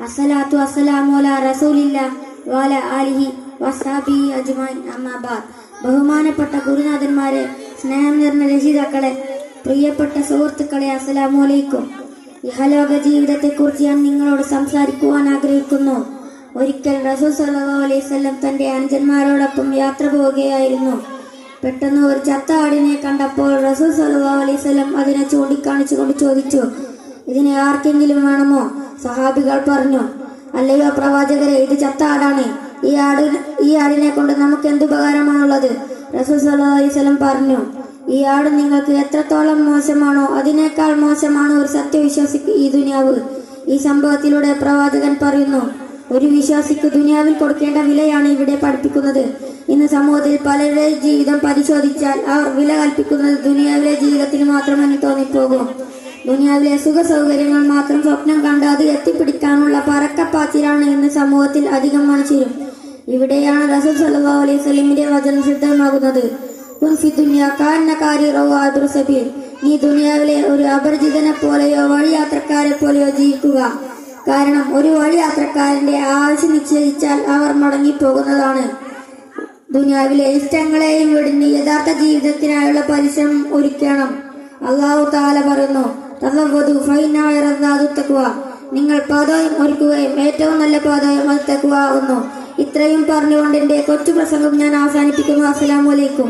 അസ്സലാത്തു വസ്സലാമു അലാ റസൂലില്ലാ വഅലാ ആലിഹി വസ്ഹബിഹി അജ്മഈൻ അമ്മാ ബഅദ്. ബഹുമാനപ്പെട്ട ഗുരുനാഥന്മാരെ, സ്നേഹം നിറഞ്ഞ രക്ഷിതാക്കളെ, പ്രിയപ്പെട്ട സുഹൃത്തുക്കളെ, അസ്സലാമു അലൈക്കും. ഇഹലോക ജീവിതത്തെക്കുറിച്ച് ഞാൻ നിങ്ങളോട് സംസാരിക്കുവാൻ ആഗ്രഹിക്കുന്നു. ഒരിക്കൽ റസൂൽ സല്ലല്ലാഹു അലൈഹി വസല്ലം തന്റെ അനുജന്മാരോടൊപ്പം യാത്ര പോവുകയായിരുന്നു. പെട്ടെന്ന് ഒരു ചത്ത ആടിനെ കണ്ടപ്പോൾ റസൂൽ സല്ലല്ലാഹു അലൈഹി വസല്ലം അതിനെ ചൂണ്ടിക്കാണിച്ചുകൊണ്ട് ചോദിച്ചു, ഇതിനെ ആർക്കെങ്കിലും വേണമോ? സഹാബികൾ പറഞ്ഞു, അല്ലയോ പ്രവാചകരെ, ഇത് ചത്ത ആടാണ്. ഈ ആടിനെ കൊണ്ട് നമുക്ക് എന്തുപകാരമാണുള്ളത്? റസൂൽ സല്ലല്ലാഹു അലൈഹി വസല്ലം പറഞ്ഞു, ഈ ആട് നിങ്ങൾക്ക് എത്രത്തോളം മോശമാണോ അതിനേക്കാൾ മോശമാണ് ഒരു സത്യവിശ്വാസിക്ക് ഈ ദുനിയാവ്. ഈ സംഭവത്തിലൂടെ പ്രവാചകൻ പറയുന്നു, ഒരു വിശ്വാസിക്ക് ദുനിയാവിൽ കൊടുക്കേണ്ട വിലയാണ് ഇവിടെ പഠിപ്പിക്കുന്നത്. ഇന്ന് സമൂഹത്തിൽ പലരുടെയും ജീവിതം പരിശോധിച്ചാൽ അവർ വില കൽപ്പിക്കുന്നത് ദുനിയാവിലെ ജീവിതത്തിന് മാത്രമെന്ന് തോന്നിപ്പോകും. ദുനിയാവിലെ സുഖ സൗകര്യങ്ങൾ മാത്രം സ്വപ്നം കണ്ട് അത് എത്തിപ്പിടിക്കാനുള്ള പറക്കപ്പാച്ചിലാണ് ഇന്ന് സമൂഹത്തിൽ അധികം മനുഷ്യരും. ഇവിടെയാണ് റസൂൽ സല്ലല്ലാഹു അലൈഹി വസല്ലമിന്റെ വചനം സിദ്ധമാകുന്നത്. നീ ദുനിയാവിലെ ഒരു അപരിചിതനെ പോലെയോ വഴിയാത്രക്കാരെ പോലെയോ ജീവിക്കുക. കാരണം ഒരു വഴിയാത്രക്കാരന്റെ ആവശ്യം നിശ്ചയിച്ചാൽ അവർ മടങ്ങിപ്പോകുന്നതാണ്. ദുനിയാവിലെ ഇഷ്ടങ്ങളെയും വെടിഞ്ഞ് യഥാർത്ഥ ജീവിതത്തിനായുള്ള പരിശ്രമം ഒരുക്കണം. അല്ലാഹു തആല പറയുന്നു, നിങ്ങൾ പാതയും ഒരുക്കുകയും ഏറ്റവും നല്ല പാതയും അത് തഖ്വ ആകുന്നു. ഇത്രയും പറഞ്ഞുകൊണ്ട് എന്റെ കൊച്ചു പ്രസംഗം ഞാൻ അവസാനിപ്പിക്കുന്നു. അസ്സലാമു അലൈക്കും.